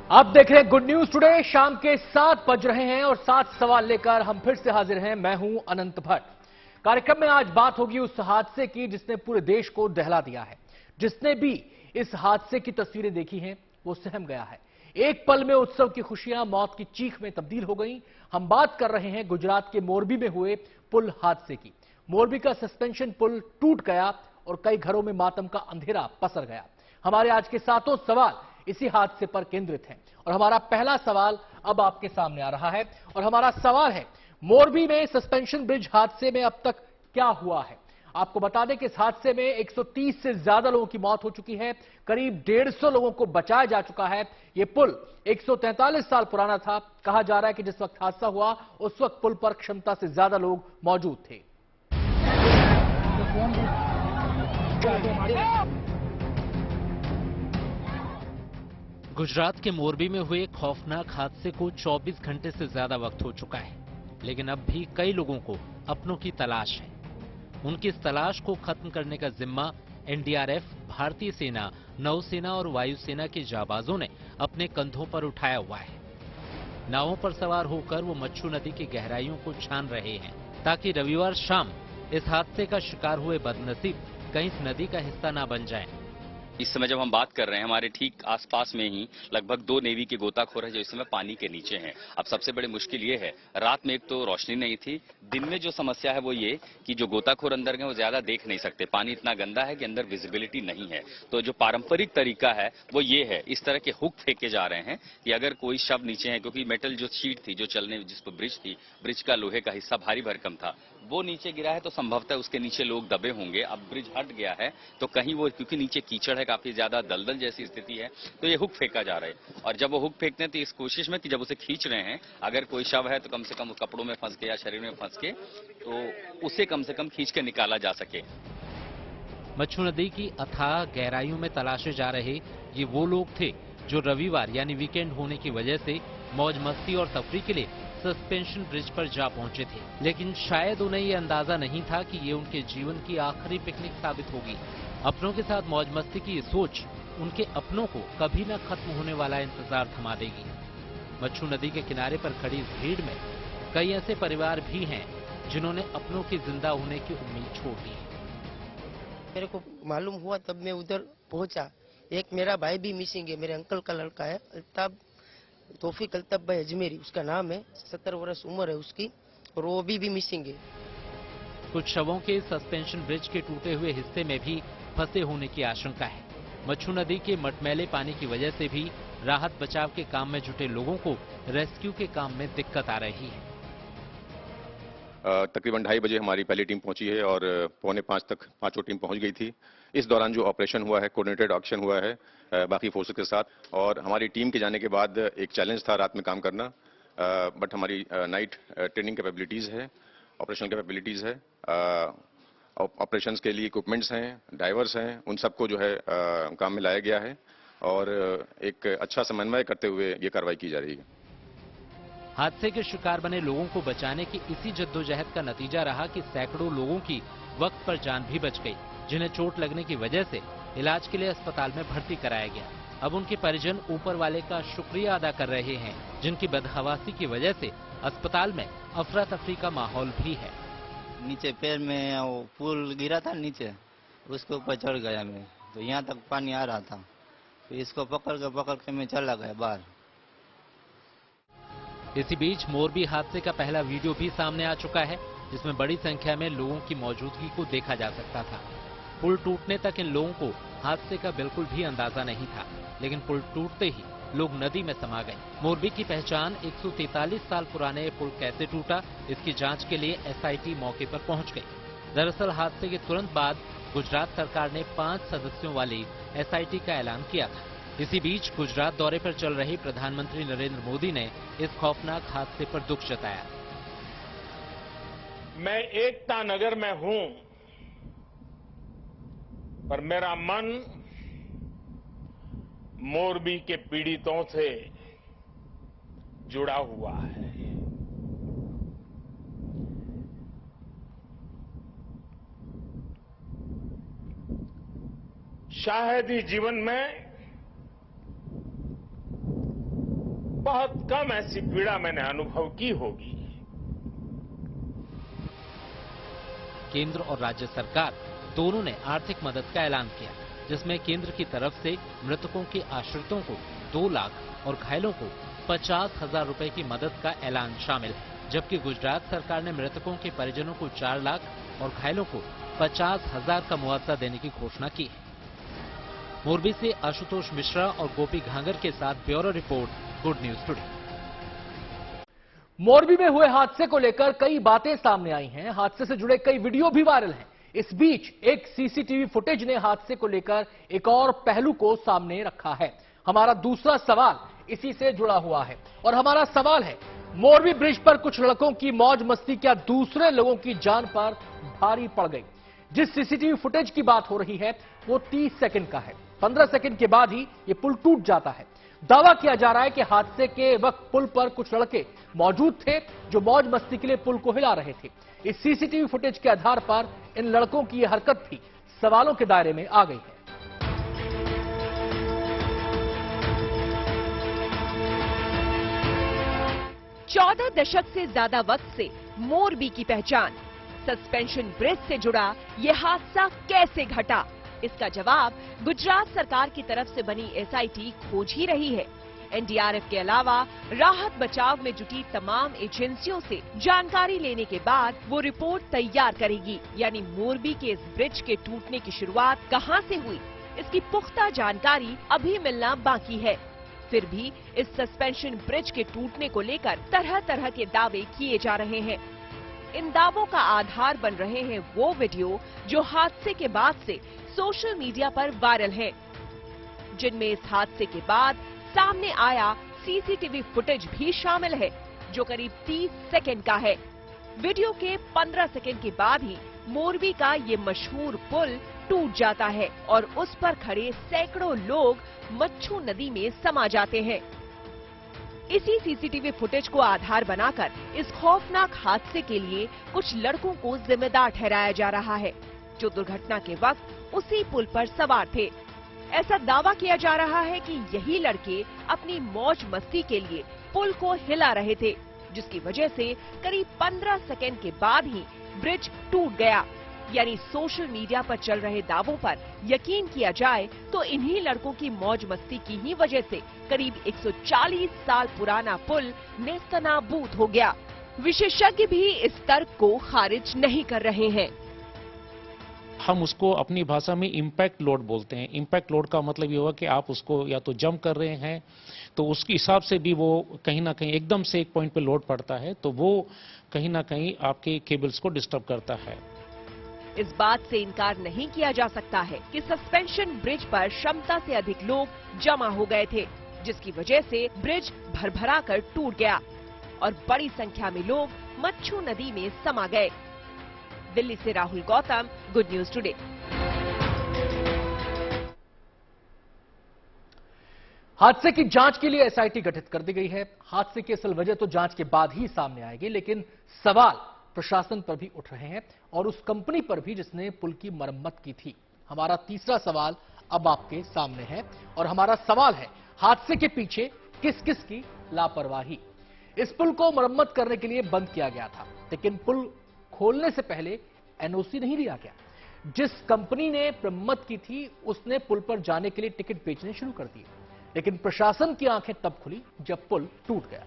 आप देख रहे हैं गुड न्यूज टुडे। शाम के 7 बज रहे हैं और 7 सवाल लेकर हम फिर से हाजिर हैं। मैं हूं अनंत भट्ट। कार्यक्रम में आज बात होगी उस हादसे की जिसने पूरे देश को दहला दिया है। जिसने भी इस हादसे की तस्वीरें देखी हैं वो सहम गया है। एक पल में उत्सव की खुशियां मौत की चीख में तब्दील हो गई। हम बात कर रहे हैं गुजरात के मोरबी में हुए पुल हादसे की। मोरबी का सस्पेंशन पुल टूट गया और कई घरों में मातम का अंधेरा पसर गया। हमारे आज के सातों सवाल इसी हादसे पर केंद्रित है और हमारा पहला सवाल अब आपके सामने आ रहा है और हमारा सवाल है, मोरबी में सस्पेंशन ब्रिज हादसे में अब तक क्या हुआ है। आपको बता दें कि इस हादसे में 130 से ज्यादा लोगों की मौत हो चुकी है, करीब 150 लोगों को बचाया जा चुका है। यह पुल 143 साल पुराना था। कहा जा रहा है कि जिस वक्त हादसा हुआ उस वक्त पुल पर क्षमता से ज्यादा लोग मौजूद थे। गुजरात के मोरबी में हुए खौफनाक हादसे को 24 घंटे से ज्यादा वक्त हो चुका है, लेकिन अब भी कई लोगों को अपनों की तलाश है। उनकी इस तलाश को खत्म करने का जिम्मा एनडीआरएफ, भारतीय सेना, नौसेना और वायुसेना के जाबाजों ने अपने कंधों पर उठाया हुआ है। नावों पर सवार होकर वो मच्छू नदी की गहराइयों को छान रहे हैं ताकि रविवार शाम इस हादसे का शिकार हुए बदनसीब कहीं इस नदी का हिस्सा ना बन जाएं। इस समय जब हम बात कर रहे हैं हमारे ठीक आसपास में ही लगभग 2 नेवी के गोताखोर हैं जो इस समय पानी के नीचे हैं। अब सबसे बड़ी मुश्किल ये है, रात में एक तो रोशनी नहीं थी, दिन में जो समस्या है वो ये कि जो गोताखोर अंदर गए वो ज्यादा देख नहीं सकते, पानी इतना गंदा है कि अंदर विजिबिलिटी नहीं है। तो जो पारंपरिक तरीका है वो ये है, इस तरह के हुक फेंके जा रहे हैं कि अगर कोई शव नीचे है, क्योंकि मेटल जो शीट थी जो चलने जिस पर ब्रिज थी, ब्रिज का लोहे का हिस्सा भारी भरकम था, वो नीचे गिरा है तो संभवतः उसके नीचे लोग दबे होंगे। अब ब्रिज हट गया है तो कहीं वो, क्योंकि नीचे कीचड़ है, काफी ज्यादा दलदल जैसी स्थिति है, तो ये हुक फेंका जा रहा है। और जब वो हुक फेंकते हैं तो इस कोशिश में कि जब उसे खींच रहे हैं, अगर कोई शव है तो कम से कम कपड़ों में फंस के या शरीर में फंस के तो उसे कम से कम खींच के निकाला जा सके। मच्छू नदी की अथाह गहराइयों में तलाशे जा रहे ये वो लोग थे जो रविवार यानी वीकेंड होने की वजह से मौज मस्ती और तफरी के लिए सस्पेंशन ब्रिज पर जा पहुंचे थे। लेकिन शायद उन्हें ये अंदाजा नहीं था कि ये उनके जीवन की आखिरी पिकनिक साबित होगी। अपनों के साथ मौज मस्ती की ये सोच उनके अपनों को कभी न खत्म होने वाला इंतजार थमा देगी। मच्छू नदी के किनारे पर खड़ी इस भीड़ में कई ऐसे परिवार भी हैं जिन्होंने अपनों के जिंदा होने की उम्मीद छोड़ दी है। मेरे को मालूम हुआ तब मैं उधर पहुंचा। एक मेरा भाई भी मिसिंग है, मेरे अंकल का लड़का है, अल्ताफ तौफीक अल्ताफ भाई अजमेरी उसका नाम है, 70 वर्ष उम्र है उसकी, और वो भी मिसिंग है। कुछ शवों के सस्पेंशन ब्रिज के टूटे हुए हिस्से में भी फंसे होने की आशंका है। मच्छू नदी के मटमैले पानी की वजह से भी राहत बचाव के काम में जुटे लोगों को रेस्क्यू के काम में दिक्कत आ रही है। तकरीबन 2:30 बजे हमारी पहली टीम पहुंची है और 4:45 तक पांचों टीम पहुंच गई थी। इस दौरान जो ऑपरेशन हुआ है, कोऑर्डिनेटेड एक्शन हुआ है बाकी फोर्सेस के साथ, और हमारी टीम के जाने के बाद एक चैलेंज था रात में काम करना, बट हमारी नाइट ट्रेनिंग कैपेबिलिटीज है, ऑपरेशनल कैपेबिलिटीज है, ऑपरेशंस के लिए इक्विपमेंट्स हैं, ड्राइवर्स हैं, उन सबको जो है काम में लाया गया है और एक अच्छा समन्वय करते हुए ये कार्रवाई की जा रही है। हादसे के शिकार बने लोगों को बचाने की इसी जद्दोजहद का नतीजा रहा कि सैकड़ों लोगों की वक्त पर जान भी बच गई, जिन्हें चोट लगने की वजह से इलाज के लिए अस्पताल में भर्ती कराया गया। अब उनके परिजन ऊपर वाले का शुक्रिया अदा कर रहे हैं, जिनकी बदहवासी की वजह से अस्पताल में अफरा तफरी का माहौल भी है। नीचे पैर में वो पुल गिरा था नीचे, उसके ऊपर चढ़ गया मैं, तो यहाँ तक पानी आ रहा था, तो इसको पकड़ के मैं चला गया बाहर। इसी बीच मोरबी हादसे का पहला वीडियो भी सामने आ चुका है, जिसमें बड़ी संख्या में लोगों की मौजूदगी को देखा जा सकता था। पुल टूटने तक इन लोगों को हादसे का बिल्कुल भी अंदाजा नहीं था, लेकिन पुल टूटते ही लोग नदी में समा गए। मोरबी की पहचान 143 साल पुराने पुल कैसे टूटा, इसकी जांच के लिए एसआईटी मौके पर पहुंच गई। दरअसल हादसे के तुरंत बाद गुजरात सरकार ने 5 सदस्यों वाली एसआईटी का ऐलान किया था। इसी बीच गुजरात दौरे पर चल रहे प्रधानमंत्री नरेंद्र मोदी ने इस खौफनाक हादसे पर दुख जताया। मैं एकता नगर में हूं, पर मेरा मन मोरबी के पीड़ितों से जुड़ा हुआ है। शायद ही जीवन में बहुत कम ऐसी पीड़ा मैंने अनुभव की होगी। केंद्र और राज्य सरकार दोनों ने आर्थिक मदद का ऐलान किया, जिसमें केंद्र की तरफ से मृतकों के आश्रितों को 2 लाख और घायलों को 50,000 रुपए की मदद का ऐलान शामिल है, जबकि गुजरात सरकार ने मृतकों के परिजनों को 4 लाख और घायलों को 50,000 का मुआवजा देने की घोषणा की है। मोरबी से आशुतोष मिश्रा और गोपी घांगर के साथ bureau report, good news today. Morbi में हुए हादसे को लेकर कई बातें सामने आई हैं। हादसे से जुड़े कई वीडियो भी वायरल हैं। इस बीच एक सीसीटीवी फुटेज ने हादसे को लेकर एक और पहलू को सामने रखा है। हमारा दूसरा सवाल इसी से जुड़ा हुआ है और हमारा सवाल है, मोरबी ब्रिज पर कुछ लड़कों की मौज मस्ती क्या दूसरे लोगों की जान पर भारी पड़ गई? जिस सीसीटीवी फुटेज की बात हो रही है वो 30 सेकंड का है। 15 सेकंड के बाद ही ये पुल टूट जाता है। दावा किया जा रहा है कि हादसे के वक्त पुल पर कुछ लड़के मौजूद थे जो मौज मस्ती के लिए पुल को हिला रहे थे। इस सीसीटीवी फुटेज के आधार पर इन लड़कों की यह हरकत भी सवालों के दायरे में आ गई है। चौदह दशक से ज्यादा वक्त से मोरबी की पहचान। सस्पेंशन ब्रिज से जुड़ा ये हादसा कैसे घटा? इसका जवाब गुजरात सरकार की तरफ से बनी एसआईटी खोज ही रही है। एनडीआरएफ के अलावा राहत बचाव में जुटी तमाम एजेंसियों से जानकारी लेने के बाद वो रिपोर्ट तैयार करेगी। यानी मोरबी के इस ब्रिज के टूटने की शुरुआत कहां से हुई, इसकी पुख्ता जानकारी अभी मिलना बाकी है। फिर भी इस सस्पेंशन ब्रिज के टूटने को लेकर तरह तरह के दावे किए जा रहे हैं। इन दावों का आधार बन रहे हैं वो वीडियो जो हादसे के बाद से सोशल मीडिया पर वायरल है, जिनमें इस हादसे के बाद सामने आया सीसीटीवी फुटेज भी शामिल है, जो करीब 30 सेकंड का है। वीडियो के 15 सेकंड के बाद ही मोरबी का ये मशहूर पुल टूट जाता है और उस पर खड़े सैकड़ों लोग मच्छू नदी में समा जाते हैं। इसी सीसीटीवी फुटेज को आधार बनाकर इस खौफनाक हादसे के लिए कुछ लड़कों को जिम्मेदार ठहराया जा रहा है, जो दुर्घटना के वक्त उसी पुल पर सवार थे। ऐसा दावा किया जा रहा है कि यही लड़के अपनी मौज मस्ती के लिए पुल को हिला रहे थे, जिसकी वजह से करीब 15 सेकंड के बाद ही ब्रिज टूट गया। यानी सोशल मीडिया पर चल रहे दावों पर यकीन किया जाए तो इन्हीं लड़कों की मौज मस्ती की ही वजह से करीब 140 साल पुराना पुल नेस्तनाबूद हो गया। विशेषज्ञ भी इस तर्क को खारिज नहीं कर रहे हैं। हम उसको अपनी भाषा में इम्पैक्ट लोड बोलते हैं। इम्पैक्ट लोड का मतलब ये हुआ कि आप उसको या तो जंप कर रहे हैं तो उसके हिसाब से भी वो कहीं ना कहीं एकदम से एक पॉइंट पे लोड पड़ता है, तो वो कहीं ना कहीं आपके केबल्स को डिस्टर्ब करता है। इस बात से इनकार नहीं किया जा सकता है कि सस्पेंशन ब्रिज पर क्षमता से अधिक लोग जमा हो गए थे, जिसकी वजह से ब्रिज भरभरा कर टूट गया और बड़ी संख्या में लोग मच्छू नदी में समा गए। दिल्ली से Rahul Gautam, good news today. हादसे की जांच के लिए एसआईटी गठित कर दी गई है। हादसे की असल वजह तो जांच के बाद ही सामने आएगी, लेकिन सवाल प्रशासन पर भी उठ रहे हैं और उस कंपनी पर भी जिसने पुल की मरम्मत की थी। हमारा तीसरा सवाल अब आपके सामने है और हमारा सवाल है, हादसे के पीछे किस किस की लापरवाही? इस पुल को मरम्मत करने के लिए बंद किया गया था, लेकिन पुल खोलने से पहले एनओसी नहीं दिया गया। जिस कंपनी ने मरम्मत की थी उसने पुल पर जाने के लिए टिकट बेचने शुरू कर दिए, लेकिन प्रशासन की आंखें तब खुली जब पुल टूट गया।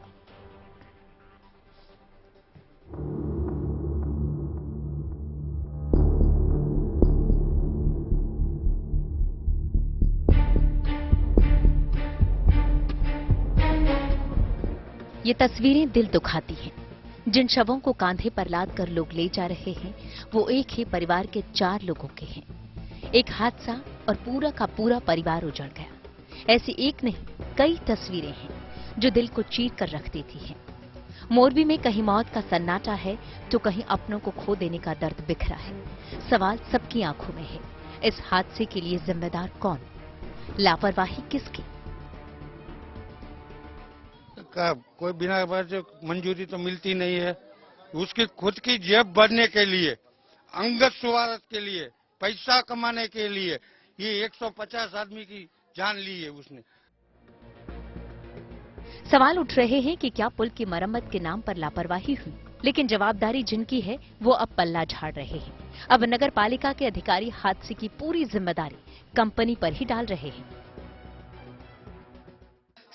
ये तस्वीरें दिल दुखाती हैं। जिन शवों को कांधे पर लाद कर लोग ले जा रहे हैं वो एक ही परिवार के 4 लोगों के हैं। एक हादसा और पूरा का पूरा परिवार उजड़ गया। ऐसी एक नहीं कई तस्वीरें हैं जो दिल को चीर कर रख देती हैं। मोरबी में कहीं मौत का सन्नाटा है तो कहीं अपनों को खो देने का दर्द बिखरा है। सवाल सबकी आंखों में है, इस हादसे के लिए जिम्मेदार कौन? लापरवाही किसकी? कोई बिना मंजूरी तो मिलती नहीं है। उसकी खुद की जेब भरने के लिए, अंगत स्वार्थ के लिए, पैसा कमाने के लिए ये 150 आदमी की जान ली है उसने। सवाल उठ रहे हैं कि क्या पुल की मरम्मत के नाम पर लापरवाही हुई, लेकिन जवाबदारी जिनकी है वो अब पल्ला झाड़ रहे हैं। अब नगर पालिका के अधिकारी हादसे की पूरी जिम्मेदारी कंपनी पर ही डाल रहे हैं।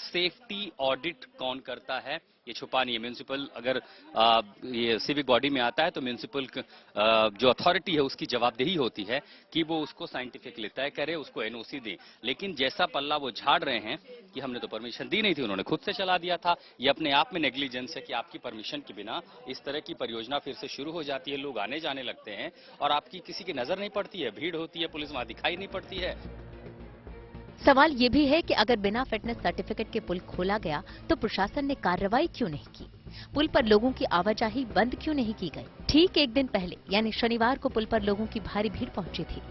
सेफ्टी ऑडिट कौन करता है ये छुपा नहीं है। म्यूनिसिपल अगर ये सिविक बॉडी में आता है तो म्यूनिसिपल जो अथॉरिटी है उसकी जवाबदेही होती है कि वो उसको साइंटिफिकली तय करे, उसको एनओसी दे। लेकिन जैसा पल्ला वो झाड़ रहे हैं कि हमने तो परमिशन दी नहीं थी, उन्होंने खुद से चला दिया था, ये अपने आप में नेग्लिजेंस है कि आपकी परमिशन के बिना इस तरह की परियोजना फिर से शुरू हो जाती है, लोग आने जाने लगते हैं और आपकी किसी की नजर नहीं पड़ती है, भीड़ होती है, पुलिस वहां दिखाई नहीं पड़ती है। सवाल ये भी है कि अगर बिना फिटनेस सर्टिफिकेट के पुल खोला गया तो प्रशासन ने कार्रवाई क्यों नहीं की? पुल पर लोगों की आवाजाही बंद क्यों नहीं की गई? ठीक एक दिन पहले यानी शनिवार को पुल पर लोगों की भारी भीड़ पहुंची थी।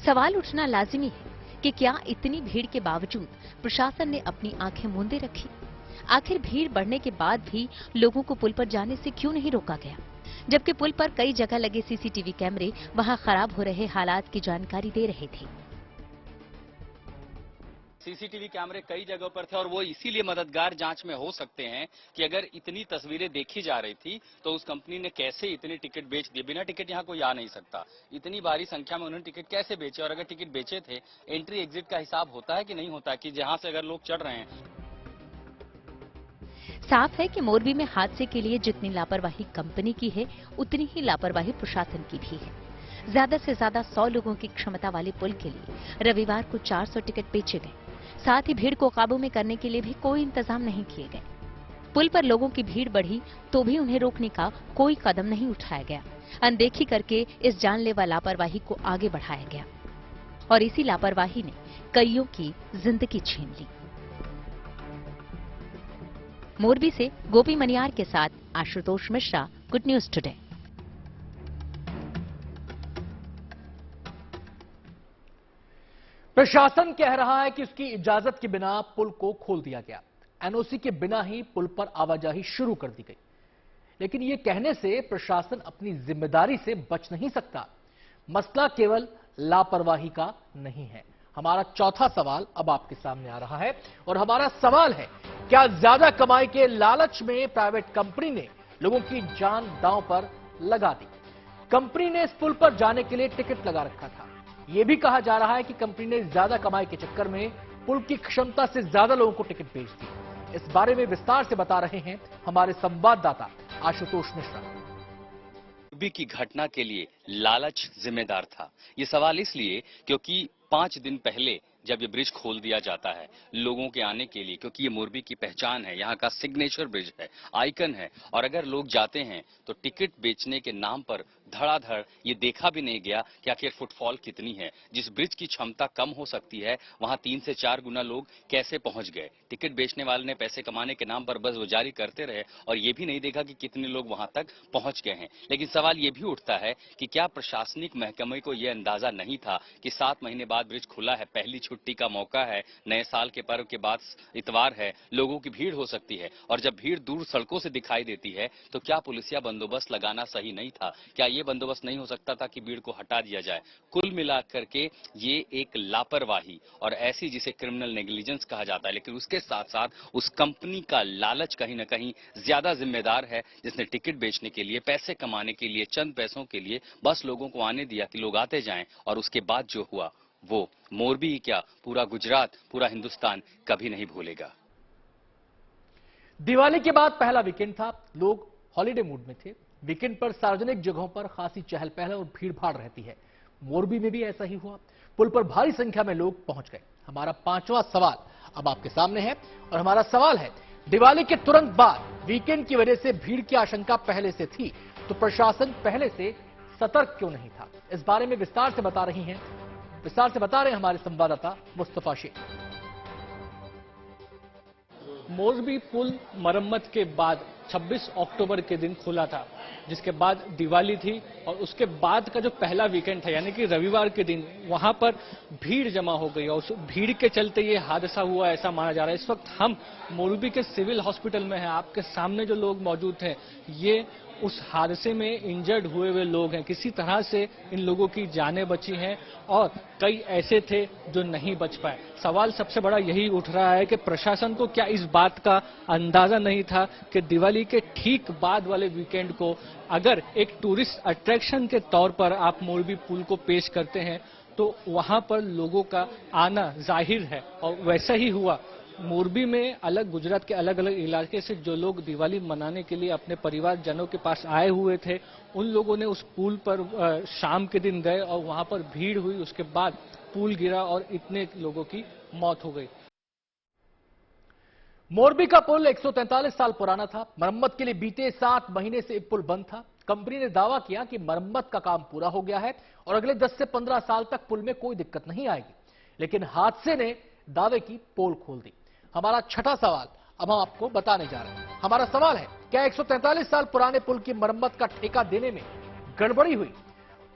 सवाल उठना लाजिमी है कि क्या इतनी भीड़ के बावजूद प्रशासन ने अपनी आंखें मूंदे रखी? आखिर भीड़ बढ़ने के बाद भी लोगों को पुल पर जाने से क्यों नहीं रोका गया? जबकि पुल पर कई जगह लगे सीसीटीवी कैमरे वहां खराब हो रहे हालात की जानकारी दे रहे थे। सीसीटीवी कैमरे कई जगहों पर थे और वो इसीलिए मददगार जांच में हो सकते हैं कि अगर इतनी तस्वीरें देखी जा रही थी तो उस कंपनी ने कैसे इतने टिकट बेच दिए। बिना टिकट यहाँ कोई आ नहीं सकता, इतनी भारी संख्या में उन्होंने टिकट कैसे बेचे? और अगर टिकट बेचे थे, एंट्री एग्जिट का हिसाब होता है कि नहीं होता कि जहां से अगर लोग चढ़ रहे हैं। साफ है कि मोरबी में हादसे के लिए जितनी लापरवाही कंपनी की है उतनी ही लापरवाही प्रशासन की भी है। ज्यादा से ज्यादा 100 लोगों की क्षमता वाले पुल के लिए रविवार को 400 टिकट बेचे गए। साथ ही भीड़ को काबू में करने के लिए भी कोई इंतजाम नहीं किए गए। पुल पर लोगों की भीड़ बढ़ी तो भी उन्हें रोकने का कोई कदम नहीं उठाया गया। अनदेखी करके इस जानलेवा लापरवाही को आगे बढ़ाया गया और इसी लापरवाही ने कईयों की जिंदगी छीन ली। मोरबी से गोपी मनियार के साथ Ashutosh Mishra, good news today. प्रशासन कह रहा है कि उसकी इजाजत के बिना पुल को खोल दिया गया, एनओसी के बिना ही पुल पर आवाजाही शुरू कर दी गई। लेकिन यह कहने से प्रशासन अपनी जिम्मेदारी से बच नहीं सकता। मसला केवल लापरवाही का नहीं है। हमारा चौथा सवाल अब आपके सामने आ रहा है और हमारा सवाल है, क्या ज्यादा कमाई के लालच में प्राइवेट कंपनी ने लोगों की जान दांव पर लगा दी? कंपनी ने इस पुल पर जाने के लिए टिकट लगा रखा था। यह भी कहा जा रहा है कि कंपनी ने ज्यादा कमाई के चक्कर में पुल की क्षमता से ज्यादा लोगों को टिकट बेच दी। इस बारे में विस्तार से बता रहे हैं हमारे संवाददाता आशुतोष मिश्रा। मोरबी की घटना के लिए लालच जिम्मेदार था। ये सवाल इसलिए क्योंकि 5 दिन पहले जब ये ब्रिज खोल दिया जाता है लोगों के आने के लिए, क्योंकि ये मोरबी की पहचान है, यहाँ का सिग्नेचर ब्रिज है, आइकन है, और अगर लोग जाते हैं तो टिकट बेचने के नाम पर धड़ाधड़ ये देखा भी नहीं गया कि आखिर फुटफॉल कितनी है। जिस ब्रिज की क्षमता कम हो सकती है वहां 3 से 4 गुना लोग कैसे पहुंच गए। टिकट बेचने वाले ने पैसे कमाने के नाम पर बस वो जारी करते रहे और ये भी नहीं देखा कि कितने लोग वहां तक पहुंच गए हैं। लेकिन सवाल ये भी उठता है कि क्या प्रशासनिक महकमे को यह अंदाजा नहीं था कि 7 महीने बाद ब्रिज खुला है, पहली छुट्टी का मौका है, नए साल के पर्व के बाद इतवार है, लोगों की भीड़ हो सकती है और जब भीड़ दूर सड़कों से दिखाई देती है तो क्या पुलिसिया बंदोबस्त लगाना सही नहीं था? क्या ये बंदोबस्त नहीं हो सकता था कि भीड़ को हटा दिया जाए? कुल मिलाकर के ये एक लापरवाही और ऐसी जिसे क्रिमिनल नेग्लिजेंस कहा जाता है, लेकिन उसके साथ साथ उस कंपनी का लालच कहीं ना कहीं ज्यादा जिम्मेदार है, जिसने टिकट बेचने के लिए, पैसे कमाने के लिए, चंद पैसों के लिए बस लोगों को आने दिया कि लोग आते जाएं और उसके बाद जो हुआ वो मोरबी ही क्या पूरा गुजरात, पूरा हिंदुस्तान कभी नहीं भूलेगा। दिवाली के बाद पहला वीकेंड था, लोग हॉलिडे मूड में थे। वीकेंड पर सार्वजनिक जगहों पर खासी चहल पहल और भीड़ भाड़ रहती है। मोरबी में भी ऐसा ही हुआ, पुल पर भारी संख्या में लोग पहुंच गए। हमारा 5वां सवाल अब आपके सामने है और हमारा सवाल है, दिवाली के तुरंत बाद वीकेंड की वजह से भीड़ की आशंका पहले से थी तो प्रशासन पहले से सतर्क क्यों नहीं था? इस बारे में विस्तार से बता रहे हैं हमारे संवाददाता मुस्तफा शेख। मोरबी पुल मरम्मत के बाद 26 अक्टूबर के दिन खुला था, जिसके बाद दिवाली थी और उसके बाद का जो पहला वीकेंड था यानी कि रविवार के दिन वहां पर भीड़ जमा हो गई और उस भीड़ के चलते ये हादसा हुआ ऐसा माना जा रहा है। इस वक्त हम मोरबी के सिविल हॉस्पिटल में हैं। आपके सामने जो लोग मौजूद हैं ये उस हादसे में इंजर्ड हुए हुए लोग हैं, किसी तरह से इन लोगों की जानें बची हैं और कई ऐसे थे जो नहीं बच पाए। सवाल सबसे बड़ा यही उठ रहा है कि प्रशासन को क्या इस बात का अंदाजा नहीं था कि दिवाली के ठीक बाद वाले वीकेंड को अगर एक टूरिस्ट अट्रैक्शन के तौर पर आप मोरबी पुल को पेश करते हैं तो वहां पर लोगों का आना जाहिर है, और वैसा ही हुआ। मोरबी में गुजरात के अलग अलग इलाके से जो लोग दिवाली मनाने के लिए अपने परिवारजनों के पास आए हुए थे, उन लोगों ने उस पुल पर शाम के दिन गए और वहां पर भीड़ हुई। उसके बाद पुल गिरा और इतने लोगों की मौत हो गई। मोरबी का पुल 143 साल पुराना था। मरम्मत के लिए बीते 7 महीने से पुल बंद था। कंपनी ने दावा किया कि मरम्मत का काम पूरा हो गया है और अगले 10 से 15 साल तक पुल में कोई दिक्कत नहीं आएगी, लेकिन हादसे ने दावे की पोल खोल दी। हमारा छठा सवाल अब हम आपको बताने जा रहे हैं। हमारा सवाल है, क्या 143 साल पुराने पुल की मरम्मत का ठेका देने में गड़बड़ी हुई?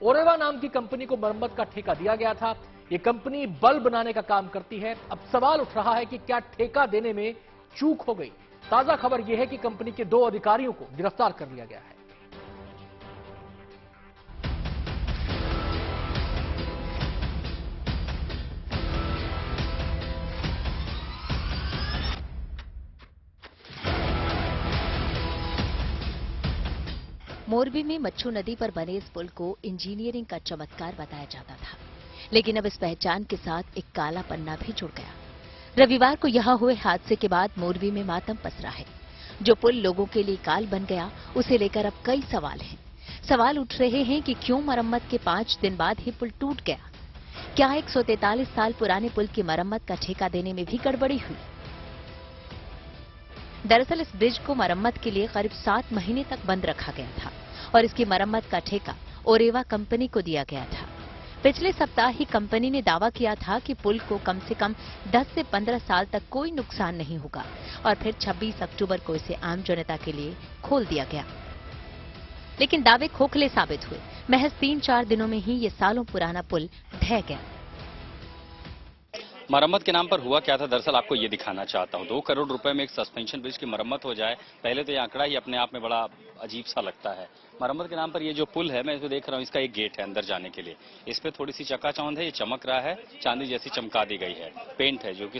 ओरेवा नाम की कंपनी को मरम्मत का ठेका दिया गया था। यह कंपनी बल्ब बनाने का काम करती है। अब सवाल उठ रहा है कि क्या ठेका देने में चूक हो गई? ताजा खबर यह है कि कंपनी के 2 अधिकारियों को गिरफ्तार कर लिया गया है। मोरबी में मच्छू नदी पर बने इस पुल को इंजीनियरिंग का चमत्कार बताया जाता था, लेकिन अब इस पहचान के साथ एक काला पन्ना भी जुड़ गया। रविवार को यहां हुए हादसे के बाद मोरबी में मातम पसरा है। जो पुल लोगों के लिए काल बन गया, उसे लेकर अब कई सवाल हैं। सवाल उठ रहे हैं कि क्यों मरम्मत के 5 दिन बाद ही पुल टूट गया? क्या 143 साल पुराने पुल की मरम्मत का ठेका देने में भी गड़बड़ी हुई? दरअसल इस ब्रिज को मरम्मत के लिए करीब 7 महीने तक बंद रखा गया था और इसकी मरम्मत का ठेका ओरेवा कंपनी को दिया गया था। पिछले सप्ताह ही कंपनी ने दावा किया था कि पुल को कम से कम 10 से 15 साल तक कोई नुकसान नहीं होगा और फिर 26 अक्टूबर को इसे आम जनता के लिए खोल दिया गया। लेकिन दावे खोखले साबित हुए। महज 3-4 दिनों में ही ये सालों पुराना पुल ढह गया। मरम्मत के नाम पर हुआ क्या था, दरअसल आपको ये दिखाना चाहता हूँ। 2 करोड़ रुपए में एक सस्पेंशन ब्रिज की मरम्मत हो जाए, पहले तो ये आंकड़ा ही अपने आप में बड़ा अजीब सा लगता है। मरम्मत के नाम पर ये जो पुल है, मैं इसको देख रहा हूँ, इसका एक गेट है अंदर जाने के लिए। इस पे थोड़ी सी चकाचौंध है, ये चमक रहा है, चांदी जैसी चमका दी गई है, पेंट है जो कि,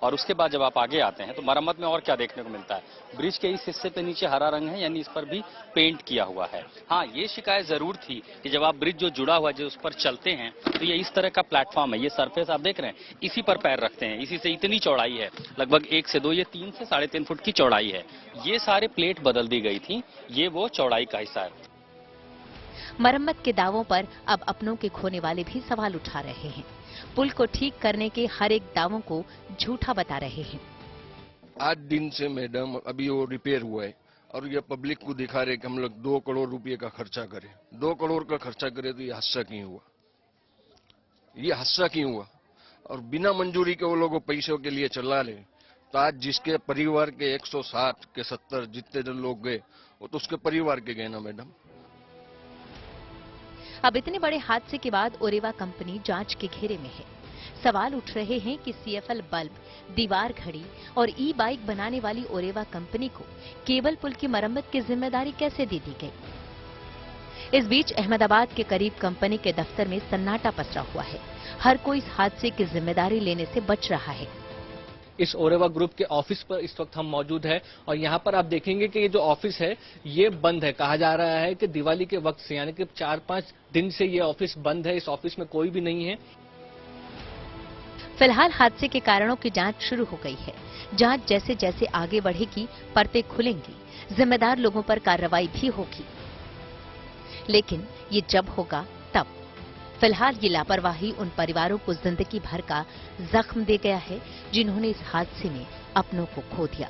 और उसके बाद जब आप आगे आते हैं तो मरम्मत में और क्या देखने को मिलता है, ब्रिज के इस हिस्से पे नीचे हरा रंग है, यानी इस पर भी पेंट किया हुआ है। हाँ, ये शिकायत जरूर थी कि जब आप ब्रिज जो जुड़ा हुआ है, जो उस पर चलते हैं, तो ये इस तरह का प्लेटफॉर्म है, ये सरफेस आप देख रहे हैं, इसी पर पैर रखते हैं, इसी से इतनी चौड़ाई है, लगभग 1 से 2, ये 3 से 3.5 फुट की चौड़ाई है। ये सारे प्लेट बदल दी गई थी, ये वो चौड़ाई का हिस्सा है। मरम्मत के दावों पर अब अपनों के खोने वाले भी सवाल उठा रहे हैं। पुल को ठीक करने के हर एक दावों को झूठा बता रहे हैं। 8 दिन से मैडम अभी वो रिपेयर हुआ है और ये पब्लिक को दिखा रहे कि हम लोग 2 करोड़ रुपए का खर्चा करें। 2 करोड़ का खर्चा करें तो ये हादसा क्यों हुआ? ये हादसा क्यों हुआ? और बिना मंजूरी के वो लोग पैसों के लिए चला ले, तो आज जिसके परिवार के 160 के 70 जितने लोग गए, वो तो उसके परिवार के गए ना मैडम। अब इतने बड़े हादसे के बाद ओरेवा कंपनी जांच के घेरे में है। सवाल उठ रहे हैं कि सीएफएल बल्ब, दीवार घड़ी और ई-बाइक बनाने वाली ओरेवा कंपनी को केबल पुल की मरम्मत की जिम्मेदारी कैसे दे दी गई? इस बीच अहमदाबाद के करीब कंपनी के दफ्तर में सन्नाटा पसरा हुआ है। हर कोई इस हादसे की जिम्मेदारी लेने से बच रहा है। इस ओरेवा ग्रुप के ऑफिस पर इस वक्त हम मौजूद हैं और यहाँ पर आप देखेंगे कि ये जो ऑफिस है ये बंद है। कहा जा रहा है कि दिवाली के वक्त से, यानी कि 4-5 दिन से ये ऑफिस बंद है। इस ऑफिस में कोई भी नहीं है। फिलहाल हादसे के कारणों की जांच शुरू हो गई है। जांच जैसे जैसे आगे बढ़ेगी, परतें खुलेंगी, जिम्मेदार लोगों पर कार्रवाई भी होगी। लेकिन ये जब होगा तब। फिलहाल ये लापरवाही उन परिवारों को जिंदगी भर का जख्म दे गया है जिन्होंने इस हादसे में अपनों को खो दिया।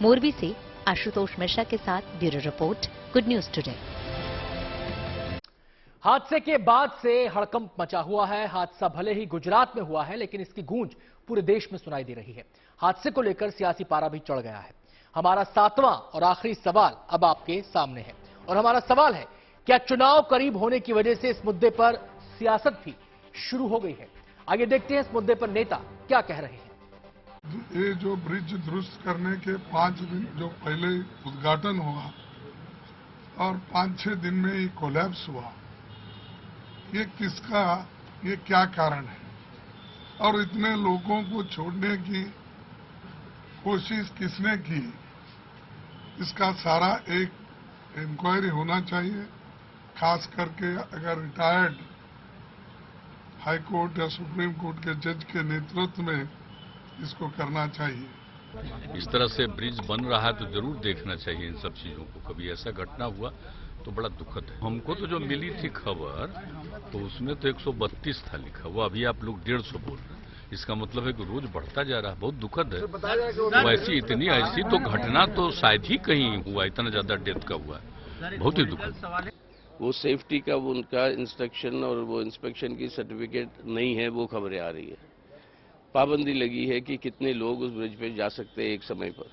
मोरबी से आशुतोष मिश्रा के साथ bureau report, good news today. हादसे के बाद से हड़कंप मचा हुआ है। हादसा भले ही गुजरात में हुआ है, लेकिन इसकी गूंज पूरे देश में सुनाई दे रही है। हादसे को लेकर सियासी पारा भी चढ़ गया है। हमारा 7वां और आखिरी सवाल अब आपके सामने है और हमारा सवाल है, क्या चुनाव करीब होने की वजह से इस मुद्दे पर सियासत भी शुरू हो गई है? आगे देखते हैं इस मुद्दे पर नेता क्या कह रहे हैं। ये जो ब्रिज दुरुस्त करने के 5 दिन जो पहले उद्घाटन हुआ और 5-6 दिन में ये कोलैप्स हुआ, ये क्या कारण है और इतने लोगों को छोड़ने की कोशिश किसने की, इसका सारा एक इंक्वायरी होना चाहिए। खास करके अगर रिटायर्ड हाई कोर्ट या सुप्रीम कोर्ट के जज के नेतृत्व में इसको करना चाहिए। इस तरह से ब्रिज बन रहा है तो जरूर देखना चाहिए इन सब चीजों को। कभी ऐसा घटना हुआ तो बड़ा दुखद है। हमको तो जो मिली थी खबर तो उसमें तो 132 था लिखा हुआ, अभी आप लोग 150 बोल रहे हैं। इसका मतलब है कि रोज बढ़ता जा रहा है, बहुत दुखद है। तो ऐसी तो घटना तो शायद ही कहीं हुआ, इतना ज्यादा डेथ का हुआ है, बहुत ही दुखद। वो सेफ्टी का वो उनका इंस्ट्रक्शन और वो इंस्पेक्शन की सर्टिफिकेट नहीं है, वो खबरें आ रही है। पाबंदी लगी है कि कितने लोग उस ब्रिज पे जा सकते हैं एक समय पर,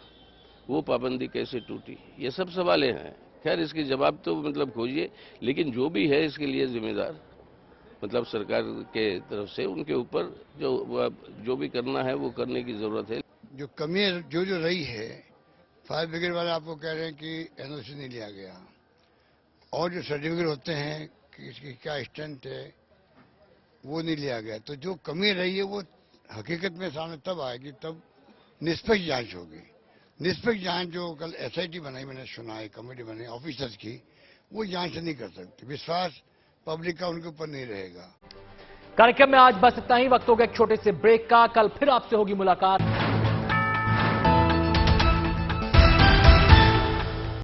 वो पाबंदी कैसे टूटी, ये सब सवालें हैं। खैर इसके जवाब तो मतलब खोजिए, लेकिन जो भी है इसके लिए जिम्मेदार मतलब सरकार के तरफ से उनके ऊपर जो भी करना है वो करने की जरूरत है। जो कमी जो रही है, फायर ब्रिगेड वाले आपको कह रहे हैं कि एनओसी नहीं लिया गया, और जो सर्टिफिकेट होते हैं कि इसकी क्या स्ट्रेंथ है वो नहीं लिया गया। तो जो कमी रही है वो हकीकत में सामने तब आएगी, तब निष्पक्ष जांच होगी। निष्पक्ष जांच जो कल एसआईटी बनाई, मैंने सुना है कमेटी बनाई ऑफिसर्स की, वो जांच नहीं कर सकती। विश्वास पब्लिक का उनके ऊपर नहीं रहेगा। कार्यक्रम में आज बस इतना ही। वक्त हो गया एक छोटे से ब्रेक का। कल फिर आपसे होगी मुलाकात।